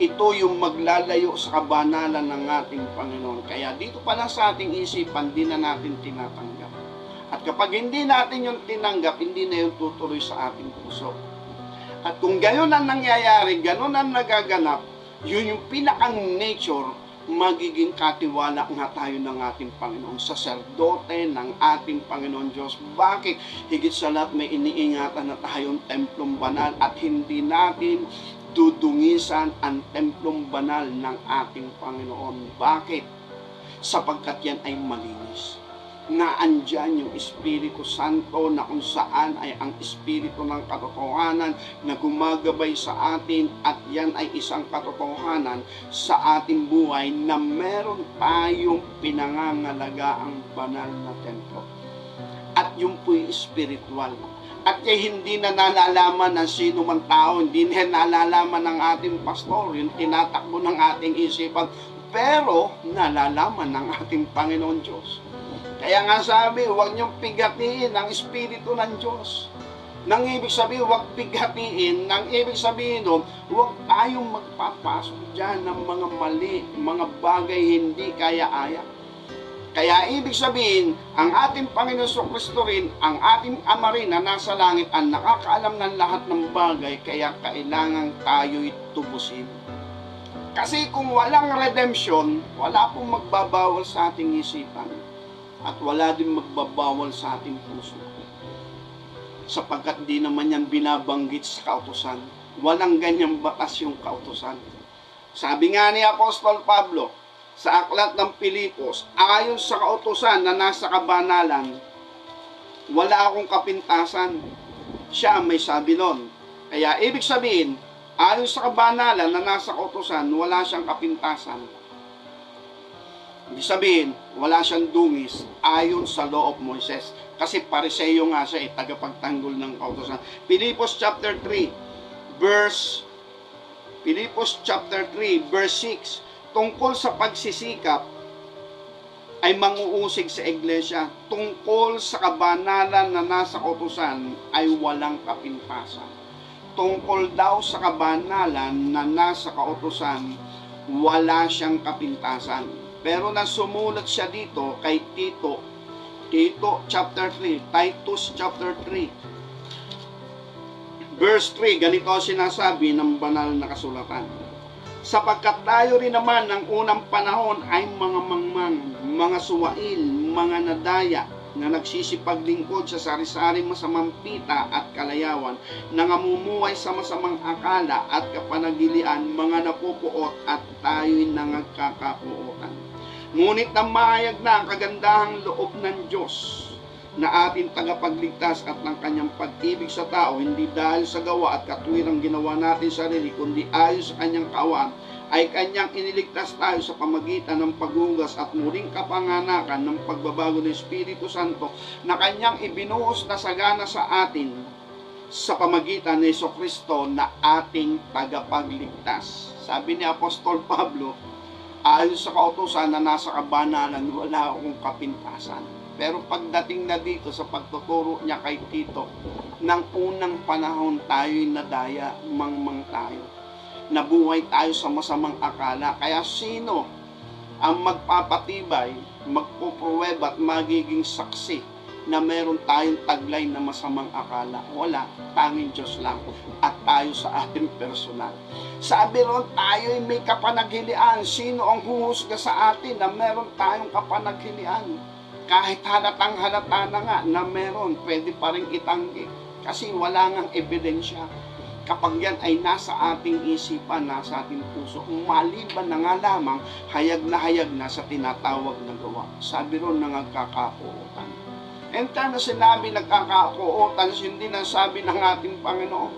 Ito yung maglalayo sa kabanalan ng ating Panginoon. Kaya dito pa lang sa ating isipan, di na natin tinatanggap. At kapag hindi natin yung tinanggap, hindi na yung tutuloy sa ating puso. At kung gano'n ang nangyayari, gano'n ang nagaganap, yun yung pinakang nature, magiging katiwala nga tayo ng ating Panginoon, saserdote ng ating Panginoon Diyos. Bakit? Higit sa lahat may iniingatan na tayong templong banal at hindi natin dudungisan ang templong banal ng ating Panginoon. Bakit? Sapagkat yan ay malinis. Na andyan yung Espiritu Santo na kung saan ay ang Espiritu ng katotohanan na gumagabay sa atin at yan ay isang katotohanan sa ating buhay na meron tayong pinangangalagaang banal na templo. At yung po'y spiritual. At hindi na nalalaman ng sino man tao, hindi na nalalaman ng ating pastor, yung tinatakbo ng ating isipan, pero nalalaman ng ating Panginoon Diyos. Kaya nga sabi, huwag niyong pigatiin ang Espiritu ng Diyos. Nang ibig sabihin, huwag pigatiin, nang ibig sabihin doon, huwag tayong magpapasok dyan ng mga mali, mga bagay hindi kaya-aya. Kaya ibig sabihin, ang ating Panginoon Kristo rin, ang ating Ama rin na nasa langit, ang nakakaalam ng lahat ng bagay, kaya kailangan tayo'y tubusin. Kasi kung walang redemption, wala pong magbabawal sa ating isipan. At wala din magbabawal sa ating puso. Sapagkat di naman yan binabanggit sa kautusan. Walang ganyang batas yung kautusan. Sabi nga ni Apostol Pablo sa aklat ng Pilipos, ayon sa kautusan na nasa kabanalan, wala akong kapintasan. Siya may sabi nun. Kaya ibig sabihin, ayon sa kabanalan na nasa kautusan, wala siyang kapintasan. Ibig sabihin, wala siyang dungis ayon sa law of Moses. Kasi Pariseo nga siya, tagapagtanggol ng kautusan. Pilipos chapter 3, verse 6, tungkol sa pagsisikap ay manguusig sa iglesia. Tungkol sa kabanalan na nasa kautusan ay walang kapintasan. Tungkol daw sa kabanalan na nasa kautusan, wala siyang kapintasan. Pero nang sumulat siya dito kay Tito chapter 3, Titus chapter 3, verse 3, ganito sinasabi ng banal na kasulatan. Sapagkat tayo rin naman ng unang panahon ay mga mangmang, mga suwail, mga nadaya, na nagsisipaglingkod sa sari-saring masamang pita at kalayawan, na namumuhay sa masamang akala at kapanagilian, mga napupuot at tayo'y nangagkakapuotan. Ngunit nang mahayag na ang kagandahang loob ng Diyos na ating tagapagligtas at ng kanyang pag-ibig sa tao, hindi dahil sa gawa at katwirang ginawa natin sarili, kundi ayon sa kanyang kaawaan, ay kanyang iniligtas tayo sa pamagitan ng paghugas at muling kapanganakan ng pagbabago ng Espiritu Santo na kanyang ibinuhos na sagana sa atin sa pamagitan ni Jesucristo na ating tagapagligtas. Sabi ni Apostol Pablo, ayon sa kautusan na nasa kabanalan, wala akong kapintasan. Pero pagdating na dito sa pagtuturo niya kay Tito, ng unang panahon tayo'y nadaya, mangmang tayo. Nabuhay tayo sa masamang akala. Kaya sino ang magpapatibay, magpupruweba at magiging saksi na meron tayong taglay na masamang akala? Wala. Tanging Diyos lang at tayo sa ating personal. Sabi ron, tayo'y may kapanaghilian. Sino ang huhusga sa atin na meron tayong kapanaghilian? Kahit halatang halata na nga na meron, pwede pa rin itanggi. Kasi wala ngang ebidensya. Kapag yan ay nasa ating isipan, nasa ating puso, maliban na nga lamang, hayag na sa tinatawag na gawa. Sabi ron, nangagkakapuotan. And time na sinabi nagkakapuotan, hindi na sabi ng ating Panginoon.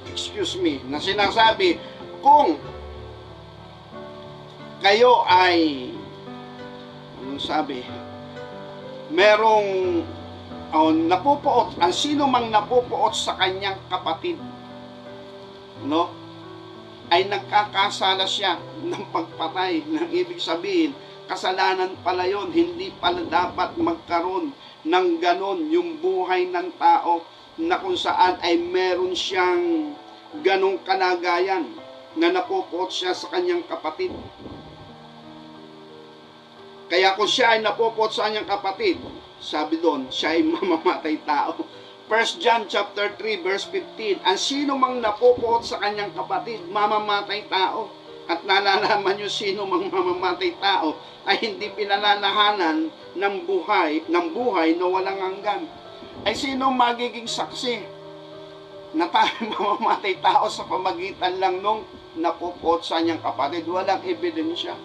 Excuse me, na sinasabi, kung kayo ay, anong sabi, merong napupuot, ang sino mang napupuot sa kanyang kapatid, no, ay nagkakasala siya ng pagpatay. Ng ibig sabihin, kasalanan pala yun, hindi pala dapat magkaroon ng ganon yung buhay ng tao na kung saan ay meron siyang ganong kalagayan na napupuot siya sa kanyang kapatid. Kaya kung siya ay napupuot sa kanyang kapatid, sabi doon, siya ay mamamatay tao. 1 John chapter 3 verse 15, ang sino mang napupuot sa kanyang kapatid, mamamatay tao. At nalalaman nyo, sino mang mamamatay tao ay hindi pinalalahanan ng buhay na walang hanggan. Ay sino magiging saksi na tayo mamamatay tao sa pamagitan lang nung napupuot sa kanyang kapatid? Walang ebidensya.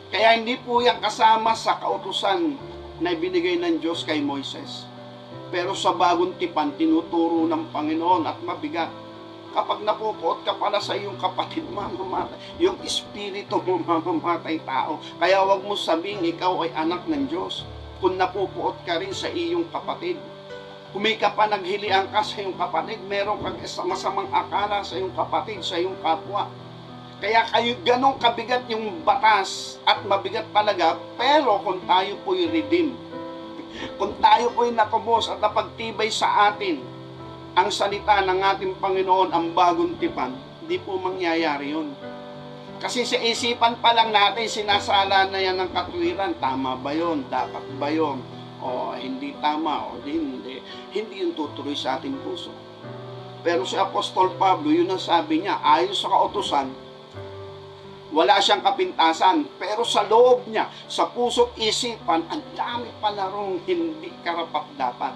Kaya hindi po yan kasama sa kautusan na ibinigay ng Diyos kay Moises. Pero sa bagong tipan, tinuturo ng Panginoon at mabigat. Kapag napupuot ka pala sa iyong kapatid, mamamatay. Yung espiritu mo mamamatay tao. Kaya wag mo sabing ikaw ay anak ng Diyos kung napupuot ka rin sa iyong kapatid. Kung may kapanaghilian ka sa iyong kapatid, meron kang masamang akala sa iyong kapatid, sa iyong kapwa. Kaya kayo ganong kabigat yung batas at mabigat talaga, pero kung tayo po'y redeem, kung tayo po'y natubos at napagtibay sa atin ang salita ng ating Panginoon, ang bagong tipan, di po mangyayari yun. Kasi sa isipan pa lang natin, sinasala na yan ng katwiran. Tama ba yun? Dapat ba yun? O hindi tama? O hindi. Hindi yung tutuloy sa ating puso. Pero si Apostol Pablo, yun ang sabi niya, ayon sa kautusan, wala siyang kapintasan, pero sa loob niya, sa puso't isipan, ang dami pala rong hindi karapat-dapat.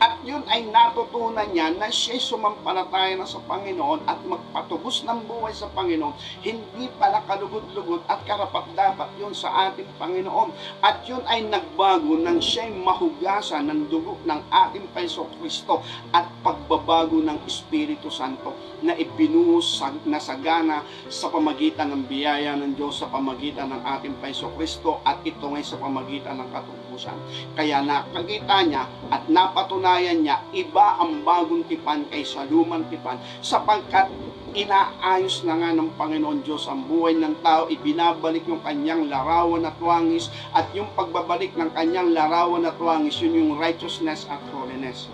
At yun ay natutunan niya na siya'y sumampalataya na sa Panginoon at magpatubos ng buhay sa Panginoon. Hindi pala kalugod-lugod at karapat-dapat yun sa ating Panginoon. At yun ay nagbago nang siya'y mahugasan ng dugo ng ating Paiso Kristo at pagbabago ng Espiritu Santo na ibinuhos na sagana sa pamagitan ng biyaya ng Diyos, sa pamagitan ng ating Paiso Kristo, at ito ngay sa pamagitan ng katubusan. Kaya nakakita niya at napatunayan niya, iba ang bagong tipan kaysa lumang tipan, sapagkat inaayos na nga ng Panginoon Diyos ang buhay ng tao, ibinabalik yung kanyang larawan at wangis, at yung pagbabalik ng kanyang larawan at wangis, yun yung righteousness at holiness.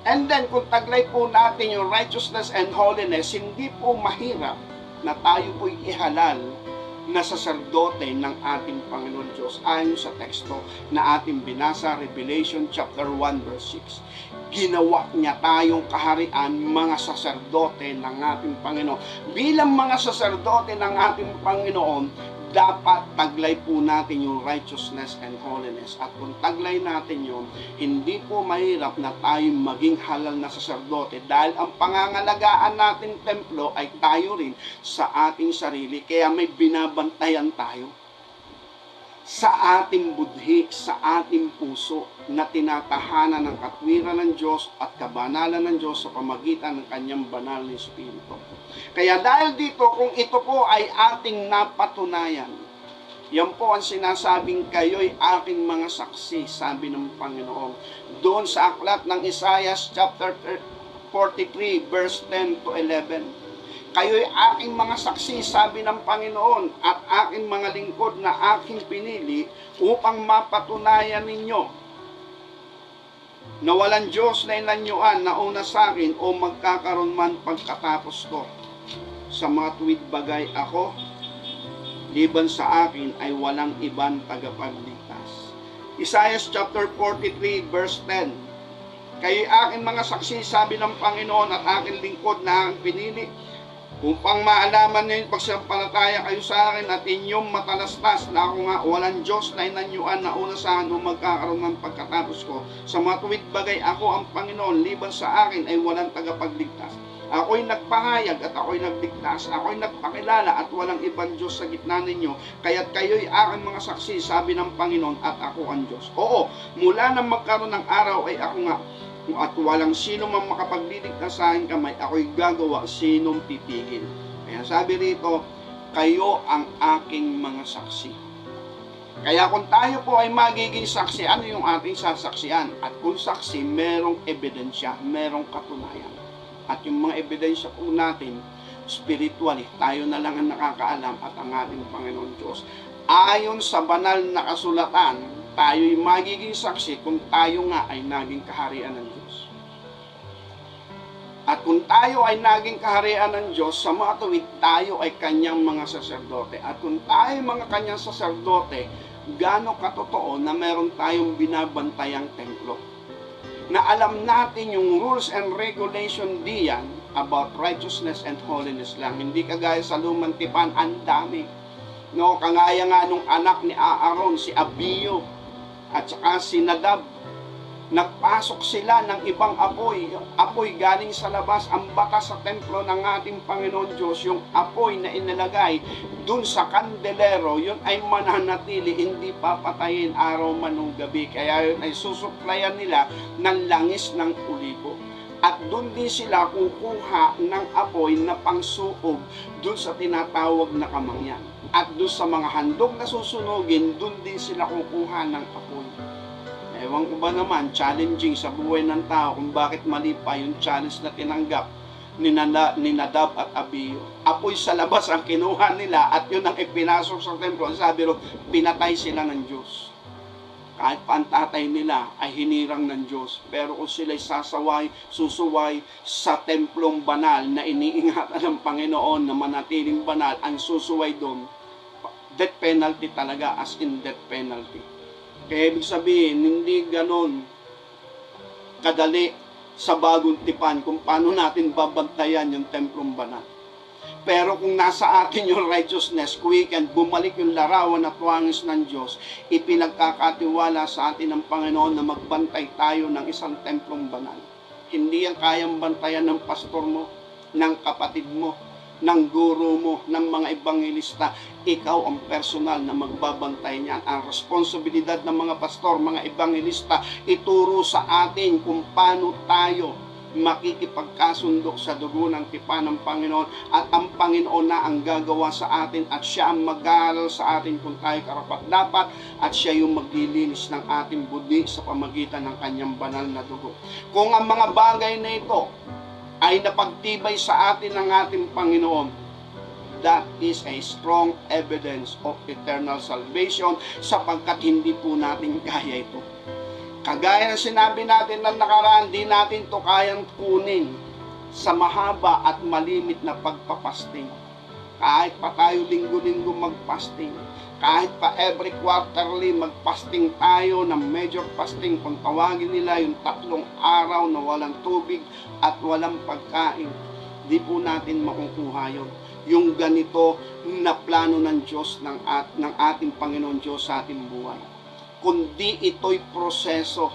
And then, kung taglay po natin yung righteousness and holiness, hindi po mahirap na tayo po'y ihalal na saserdote ng ating Panginoon Diyos ayon sa teksto na ating binasa, Revelation chapter 1 verse 6. Ginawa niya tayong kaharian, mga saserdote ng ating Panginoon. Bilang mga saserdote ng ating Panginoon, dapat taglay po natin yung righteousness and holiness. At kung taglay natin yun, hindi po mahirap na tayo maging halal na saserdote, dahil ang pangangalagaan natin templo ay tayo rin sa ating sarili. Kaya may binabantayan tayo sa ating budhi, sa ating puso, na tinatahanan ng katwiran ng Diyos at kabanalan ng Diyos sa pamagitan ng kanyang banal na Espiritu. Kaya dahil dito, kung ito po ay ating napatunayan, yan po ang sinasabing kayo'y aking mga saksi, sabi ng Panginoon. Doon sa aklat ng Isaiah chapter 43 verse 10 to 11. Kayo'y aking mga saksi, sabi ng Panginoon, at aking mga lingkod na aking pinili upang mapatunayan ninyo na walang Diyos na inanyuan na una sa akin o magkakaroon man pagkatapos ko. Sa mga tuwid bagay ako, liban sa akin ay walang ibang tagapagligtas. Isaiah chapter 43 verse 10. Kayo'y aking mga saksi, sabi ng Panginoon, at aking lingkod na aking pinili, upang maalaman niyo yung pagsampalataya kayo sa akin at inyong matalastas na ako nga walang Diyos na inanyuan na una sa akin o magkakaroon ng pagkatapos ko. Sa mga tuwid bagay ako ang Panginoon, liban sa akin ay walang tagapagligtas. Ako'y nagpahayag at ako'y nagligtas. Ako'y nagpakilala at walang ibang Diyos sa gitna ninyo. Kaya't kayo'y aking mga saksi, sabi ng Panginoon, at ako ang Diyos. Oo, mula nang magkaroon ng araw ay ako nga, at walang sino man makapagliligtas sa aking kamay, ako'y gagawa, sinong pipigil. Kaya sabi rito, kayo ang aking mga saksi. Kaya kung tayo po ay magiging saksi, ano yung ating sasaksihan? At kung saksi, merong ebidensya, merong katunayan. At yung mga ebidensya po natin, spiritually, tayo na lang ang nakakaalam at ang ating Panginoon Diyos. Ayon sa banal na kasulatan, tayo'y magiging saksi kung tayo nga ay naging kaharian ng Diyos. At kung tayo ay naging kaharian ng Diyos, sa mga tuwid, tayo ay kanyang mga saserdote. At kung tayo mga kanyang saserdote, gaano katotoo na meron tayong binabantayang templo. Na alam natin yung rules and regulation diyan about righteousness and holiness lang. Hindi kagaya sa lumang tipan, ang dami. No, kagaya nga nung anak ni Aaron, si Abiyo, at saka si Nadab, nagpasok sila ng ibang apoy. Yung apoy galing sa labas, ang batas sa templo ng ating Panginoon Diyos, yung apoy na inilagay dun sa kandelero, yun ay mananatili, hindi papatayin araw man o gabi. Kaya yun ay susuplayan nila ng langis ng ulibo. At doon din sila kukuha ng apoy na pangsuob doon sa tinatawag na kamangyan. At doon sa mga handog na susunugin, doon din sila kukuha ng apoy. Ewan ko ba naman, challenging sa buhay ng tao kung bakit mali pa yung challenge na tinanggap ni Nadab at Abiyo. Apoy sa labas ang kinuha nila at yun ang ipinasok sa templo. Sabi ro, pinatay sila ng Diyos. Kahit pa ang tatay nila ay hinirang ng Diyos. Pero kung sila'y susuway sa templong banal na iniingatan ng Panginoon na manatiling banal, ang susuway doon, death penalty talaga, as in death penalty. Kaya ibig sabihin, hindi ganon kadali sa bagong tipan kung paano natin babantayan yung templong banal. Pero kung nasa atin yung righteousness, quicken, bumalik yung larawan at wangis ng Diyos, ipinagkakatiwala sa atin ng Panginoon na magbantay tayo ng isang templong banal. Hindi yan kayang bantayan ng pastor mo, ng kapatid mo, ng guro mo, ng mga ebanghelista. Ikaw ang personal na magbabantay niyan. Ang responsibilidad ng mga pastor, mga ebanghelista, ituro sa atin kung paano tayo makikipagkasundo sa dugo ng tipan ng Panginoon, at ang Panginoon na ang gagawa sa atin, at siya ang mag-aaral sa atin kung tayo karapat-dapat, at siya yung maglilinis ng ating budi sa pamagitan ng kanyang banal na dugo. Kung ang mga bagay na ito ay napagtibay sa atin ng ating Panginoon, that is a strong evidence of eternal salvation, sapagkat hindi po natin kaya ito. Kagaya ng sinabi natin ng nakaraan, di natin to kayang kunin sa mahaba at malimit na pagpapasting. Kahit pa tayo linggo-linggo magpasting, kahit pa every quarterly magpasting tayo ng major fasting, kung tawagin nila yung 3 araw na walang tubig at walang pagkain, di po natin makukuha yun. Yung ganito na plano ng Diyos, ng ating Panginoon Diyos sa ating buhay. Kundi ito'y proseso,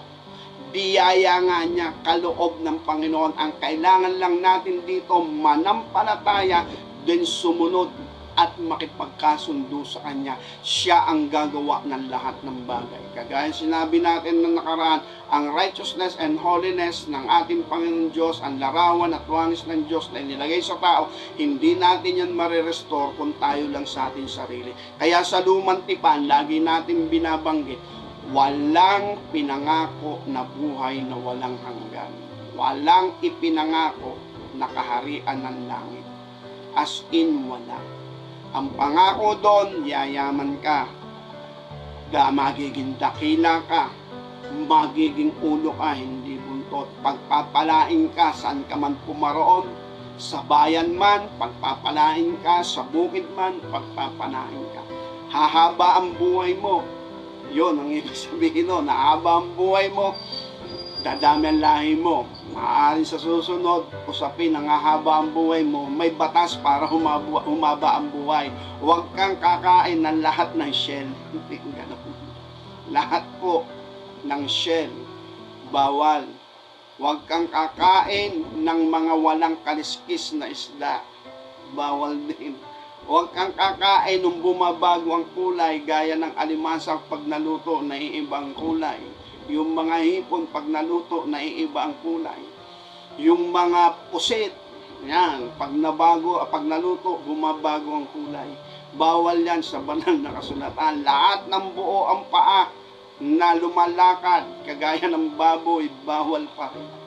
biyaya nga niya, kaloob ng Panginoon. Ang kailangan lang natin dito, manampalataya, then sumunod at makipagkasundo sa Kanya. Siya ang gagawa ng lahat ng bagay. Kagaya sinabi natin na nakaraan, ang righteousness and holiness ng ating Panginoon Diyos, ang larawan at wangis ng Diyos na inilagay sa tao, hindi natin yan marirestore kung tayo lang sa ating sarili. Kaya sa lumang tipan, lagi natin binabanggit, walang pinangako na buhay na walang hanggan. Walang ipinangako na kaharian ng langit. As in, wala. Ang pangako doon, yayaman ka, magiging dakila ka, magiging ulo ka, hindi buntot. Pagpapalain ka, saan ka man pumaroon, sa bayan man, pagpapalain ka, sa bukid man, pagpapalain ka. Hahaba ang buhay mo. Yun ang ibig sabihin nun, nahaba ang buhay mo, dadami ang lahi mo. Maaaring sa susunod, usapin ang hahaba ang buhay mo, may batas para humaba ang buhay. Huwag kang kakain ng lahat ng shell. Lahat po ng shell, bawal. Huwag kang kakain ng mga walang kaliskis na isda. Bawal din. Huwag kang kakain ng bumabago ang kulay, gaya ng alimasag pag naluto, naiibang kulay. Yung mga hipon pag naluto, naiiba ang kulay. Yung mga pusit, yan, pag naluto, bumabago ang kulay. Bawal yan sa banal na kasulatan. Lahat ng buo ang paa na lumalakad, kagaya ng baboy, bawal pa rin.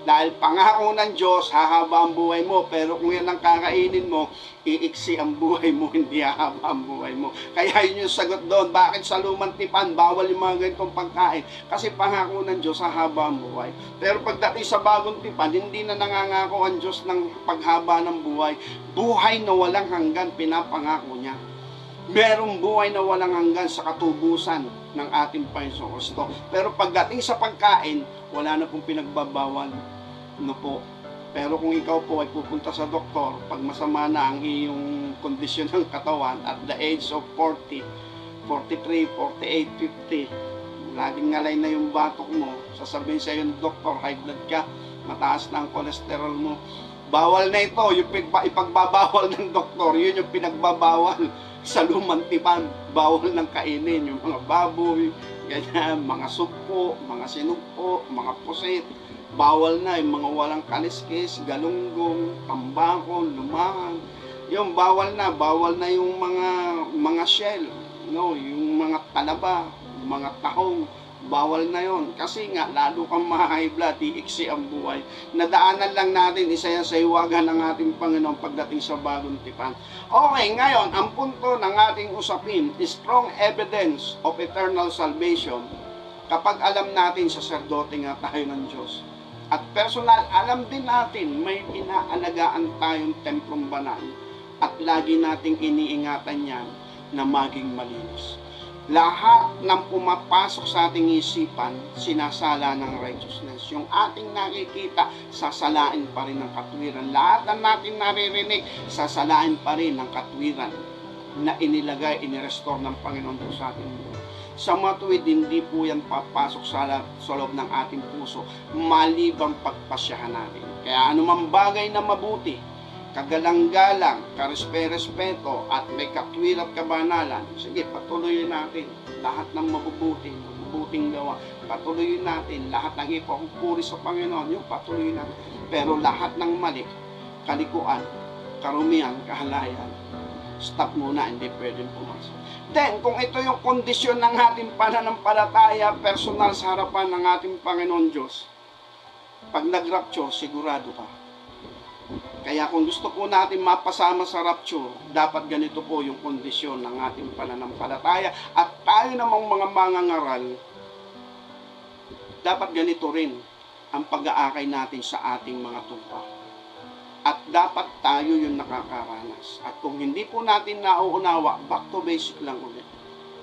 Dahil pangako ng Diyos, hahaba ang buhay mo. Pero kung yan ang kakainin mo, iiksi ang buhay mo, hindi hahaba ang buhay mo. Kaya yun yung sagot doon. Bakit sa lumang tipan, bawal yung mga ganitong pagkain? Kasi pangako ng Diyos, hahaba ang buhay. Pero pagdating sa bagong tipan, hindi na nangangako ang Diyos ng paghaba ng buhay. Buhay na walang hanggan, pinapangako niya. Merong buhay na walang hanggan sa katubusan ng ating Panginoon Kristo. Pero pagdating sa pagkain, wala na pong pinagbabawal. No po. Pero kung ikaw po ay pupunta sa doktor, pag masama na ang iyong kondisyon ng katawan at the age of 40, 43, 48, 50, laging ngalay na yung batok mo, sasabihin sa iyo ng doktor, high blood ka, mataas na ang cholesterol mo. Bawal na ito, yung ipagbabawal ng doktor, yun yung pinagbabawal sa lumang tipan. Bawal ng kainin, yung mga baboy, ganyan, mga sugpo, mga sinugpo, mga pusit. Bawal na yung mga walang kaliskis, galunggong, tambako, lumangan. Yung bawal na yung mga shell, no, yung mga talaba, mga tahong. Bawal na yon, kasi nga lalo kang ma-high blood, iiksi ang buhay. Nadaanan lang natin, isa yan sa iwagan ng ating Panginoon pagdating sa bagong tipan. Okay, ngayon, ang punto ng ating usapin is strong evidence of eternal salvation. Kapag alam natin, saserdote nga tayo ng Diyos. At personal, alam din natin, may inaalagaan tayong templong banal. At lagi nating iniingatan yan na maging malinis. lahat ng pumapasok sa ating isipan, sinasala ng righteousness. Yung ating nakikita, sasalain pa rin ng katwiran. Lahat ng natin naririnig, sasalain pa rin ng katwiran na inilagay, inirestore ng Panginoon po sa ating mundo. Sa matuwid, hindi po yan papasok sa loob ng ating puso, malibang pagpasyahan natin. Kaya anumang bagay na mabuti, kagalang-galang, karespe-respeto, at may katwil at kabanalan, sige, patuloy natin lahat ng mabubuting gawa. Patuloy natin lahat ng ipapupuri sa Panginoon, yung patuloy natin. Pero lahat ng mali, kalikuan, karumihan, kahalayan, stop muna, hindi pwedeng pumasok. Then, kung ito yung kondisyon ng ating pananampalataya, personal sa harapan ng ating Panginoon Diyos, pag nag-rapture, sigurado ka. Kaya kung gusto po natin mapasama sa rapture, dapat ganito po yung kondisyon ng ating pananampalataya. At tayo namang mga mangangaral, dapat ganito rin ang pag-aakay natin sa ating mga tupa. At dapat tayo yung nakakaranas. At kung hindi po natin nauunawa, back to basic lang ulit.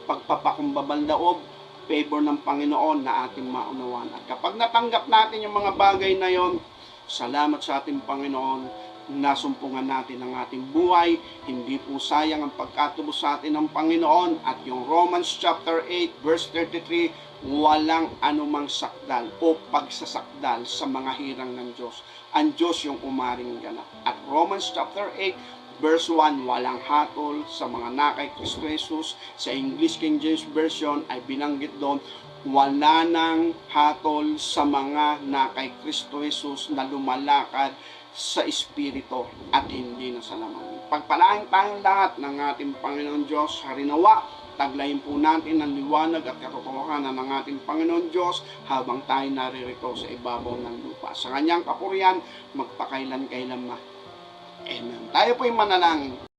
Pagpapakumbabal loob, favor ng Panginoon na ating maunawaan. At kapag natanggap natin yung mga bagay na yon, salamat sa ating Panginoon, nasumpungan natin ang ating buhay, hindi po sayang ang pagkatubos sa atin ng Panginoon. At yung Romans chapter 8 verse 33, walang anumang sakdal o pagsasakdal sa mga hirang ng Diyos. Ang Diyos yung umaring ganap. At Romans chapter 8 verse 1, walang hatol sa mga nakay Kristo Jesus. Sa English King James Version ay binanggit doon, wala nang hatol sa mga nakay Kristo Jesus na lumalakad sa Espiritu at hindi na sa laman. Pagpalain tayong lahat ng ating Panginoon Diyos. Harinawa, taglayin po natin ang liwanag at katotohanan ng ating Panginoon Diyos habang tayo naririto sa ibabaw ng lupa. Sa kanyang kapurihan, magpakailan-kailan na. Amen. Tayo po'y manalangin.